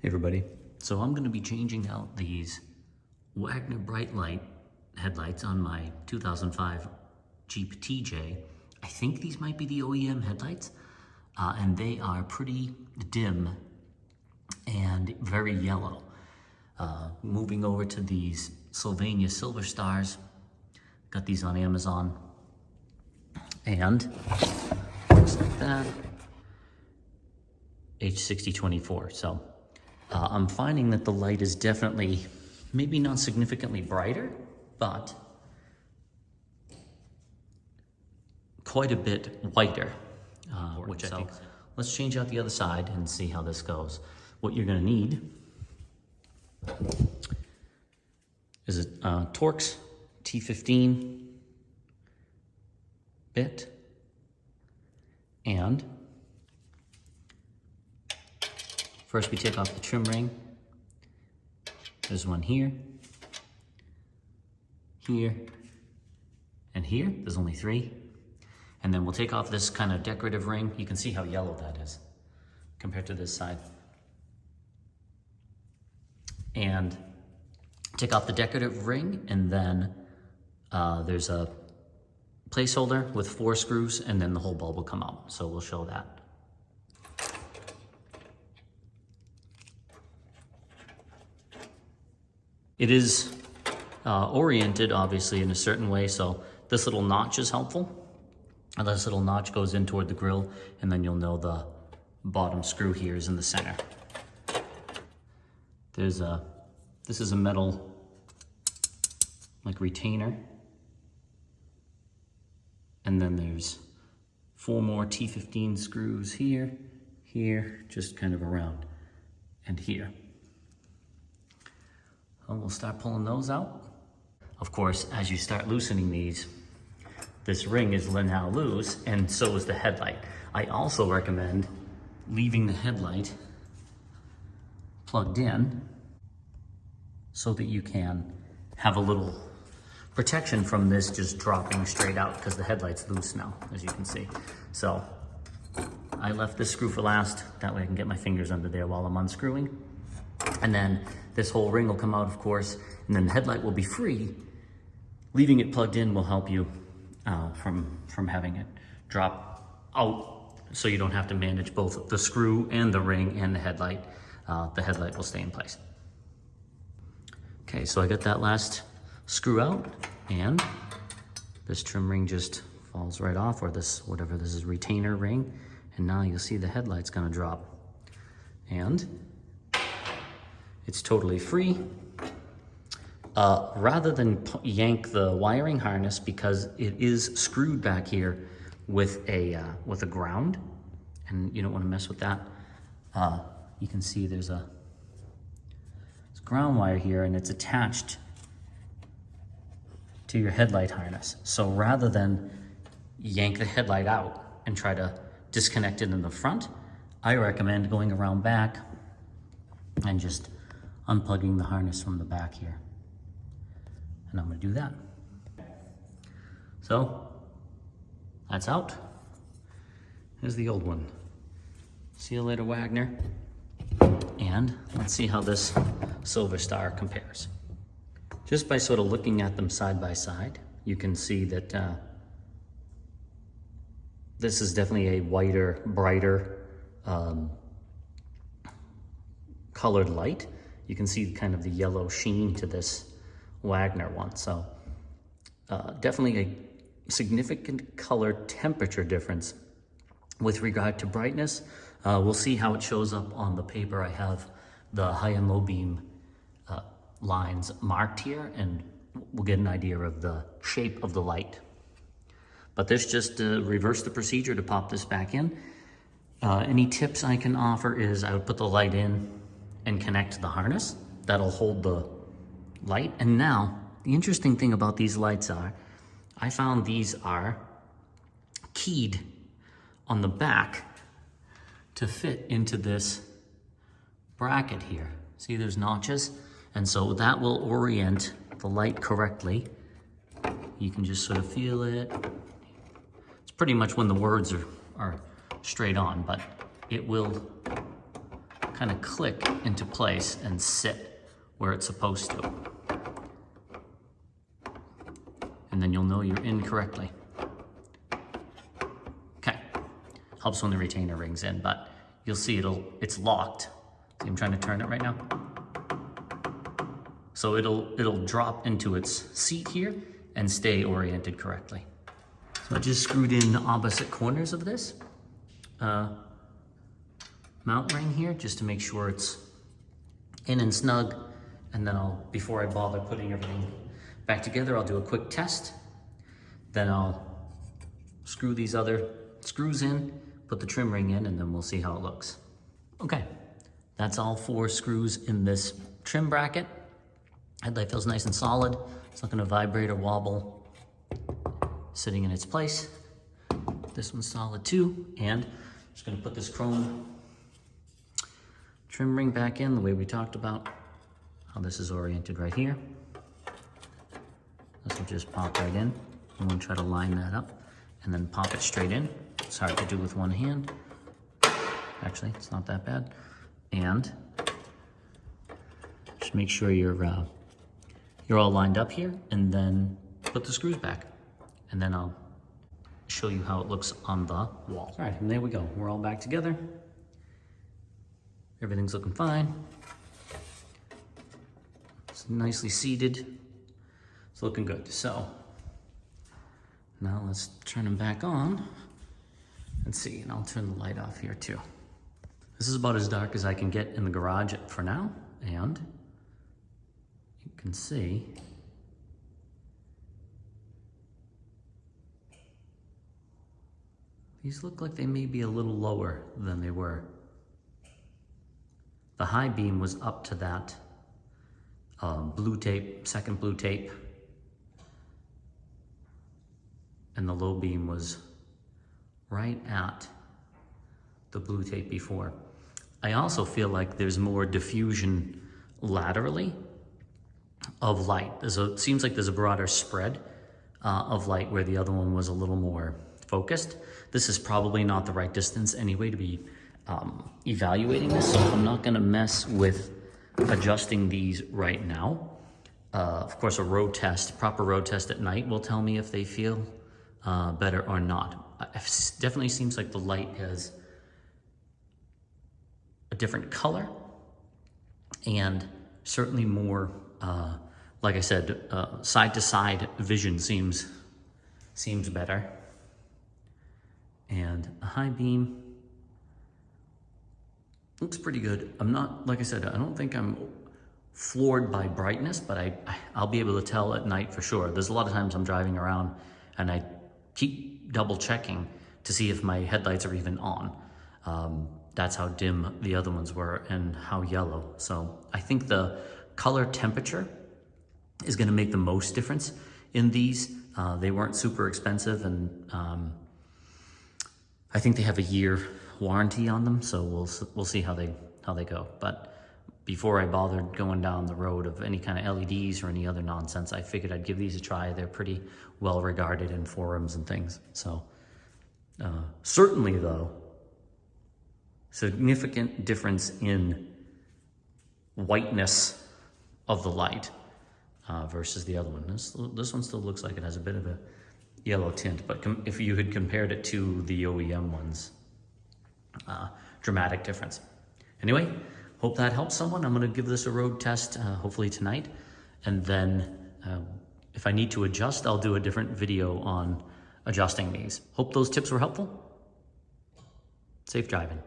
Hey everybody. So I'm going to be changing out these Wagner BriteLite headlights on my 2005 Jeep TJ. I think these might be the OEM headlights, and they are pretty dim and very yellow. Moving over to these Sylvania Silverstars. Got these on Amazon, and looks like that. H6024. So I'm finding that the light is definitely, maybe not significantly brighter, but quite a bit whiter, which I think. Let's change out the other side and see how this goes. What you're gonna need is a Torx T15 bit, and first we take off the trim ring. There's one here, here, and here. There's only 3. And then we'll take off this kind of decorative ring. You can see how yellow that is compared to this side. And take off the decorative ring, and then there's a placeholder with 4 screws, and then the whole bulb will come out. So we'll show that. It is oriented, obviously, in a certain way, so this little notch is helpful. And this little notch goes in toward the grill, and then you'll know the bottom screw here is in the center. This is a metal, like, retainer. And then there's 4 more T15 screws here, here, just kind of around, and here. And we'll start pulling those out. Of course, as you start loosening these, this ring is now loose, and so is the headlight. I also recommend leaving the headlight plugged in so that you can have a little protection from this just dropping straight out, because the headlight's loose now, as you can see. So I left this screw for last, that way I can get my fingers under there while I'm unscrewing. And then this whole ring will come out, of course, and then the headlight will be free. Leaving it plugged in will help you from having it drop out, so you don't have to manage both the screw and the ring and the headlight. The headlight will stay in place. Okay, so I got that last screw out, and this trim ring just falls right off, or this, whatever this is, retainer ring, and now you'll see the headlight's gonna drop. And it's totally free. Rather than yank the wiring harness, because it is screwed back here with a ground, and you don't want to mess with that. You can see there's a ground wire here, and it's attached to your headlight harness. So rather than yank the headlight out and try to disconnect it in the front, I recommend going around back and just unplugging the harness from the back here. And I'm gonna do that. So, that's out. Here's the old one. See you later, Wagner. And let's see how this Silverstar compares. Just by sort of looking at them side by side, you can see that this is definitely a whiter, brighter colored light. You can see kind of the yellow sheen to this Wagner one. So definitely a significant color temperature difference with regard to brightness. We'll see how it shows up on the paper. I have the high and low beam lines marked here, and we'll get an idea of the shape of the light. But this just reverse the procedure to pop this back in. Any tips I can offer is I would put the light in and connect the harness. That'll hold the light. And now, the interesting thing about these lights are, I found these are keyed on the back to fit into this bracket here. See, there's notches, and so that will orient the light correctly. You can just sort of feel it. It's pretty much when the words are straight on, but it will kind of click into place and sit where it's supposed to. And then you'll know you're in correctly. Okay, helps when the retainer rings in, but you'll see it's locked. See, I'm trying to turn it right now. So it'll drop into its seat here and stay oriented correctly. So I just screwed in the opposite corners of this mount ring here just to make sure it's in and snug. And then before I bother putting everything back together, I'll do a quick test. Then I'll screw these other screws in, put the trim ring in, and then we'll see how it looks. Okay, that's all 4 screws in this trim bracket. Headlight feels nice and solid. It's not gonna vibrate or wobble, sitting in its place. This one's solid too, and I'm just gonna put this chrome trim ring back in the way we talked about, how this is oriented right here. This will just pop right in. I'm gonna try to line that up and then pop it straight in. It's hard to do with one hand. Actually, it's not that bad. And just make sure you're all lined up here, and then put the screws back. And then I'll show you how it looks on the wall. All right, and there we go. We're all back together. Everything's looking fine. It's nicely seated. It's looking good. So now let's turn them back on and see, and I'll turn the light off here too. This is about as dark as I can get in the garage for now, and you can see these look like they may be a little lower than they were. The high beam was up to that blue tape, second blue tape, and the low beam was right at the blue tape before. I also feel like there's more diffusion laterally of light. It seems like there's a broader spread of light where the other one was a little more focused. This is probably not the right distance anyway to be evaluating this, so I'm not gonna mess with adjusting these right now. Of course, proper road test at night will tell me if they feel better or not. It definitely seems like the light has a different color, and certainly more, like I said, side-to-side vision seems better. And a high beam looks pretty good. I'm not, like I said, I don't think I'm floored by brightness, but I'll be able to tell at night for sure. There's a lot of times I'm driving around and I keep double checking to see if my headlights are even on. That's how dim the other ones were and how yellow. So I think the color temperature is gonna make the most difference in these. They weren't super expensive, and I think they have a year warranty on them, so we'll see how they go. But before I bothered going down the road of any kind of LEDs or any other nonsense, I figured I'd give these a try. They're pretty well regarded in forums and things. So certainly though, significant difference in whiteness of the light versus the other one. This one still looks like it has a bit of a yellow tint, but if you had compared it to the OEM ones, dramatic difference. Anyway, hope that helps someone. I'm gonna give this a road test hopefully tonight, and then if I need to adjust, I'll do a different video on adjusting these. Hope those tips were helpful. Safe driving.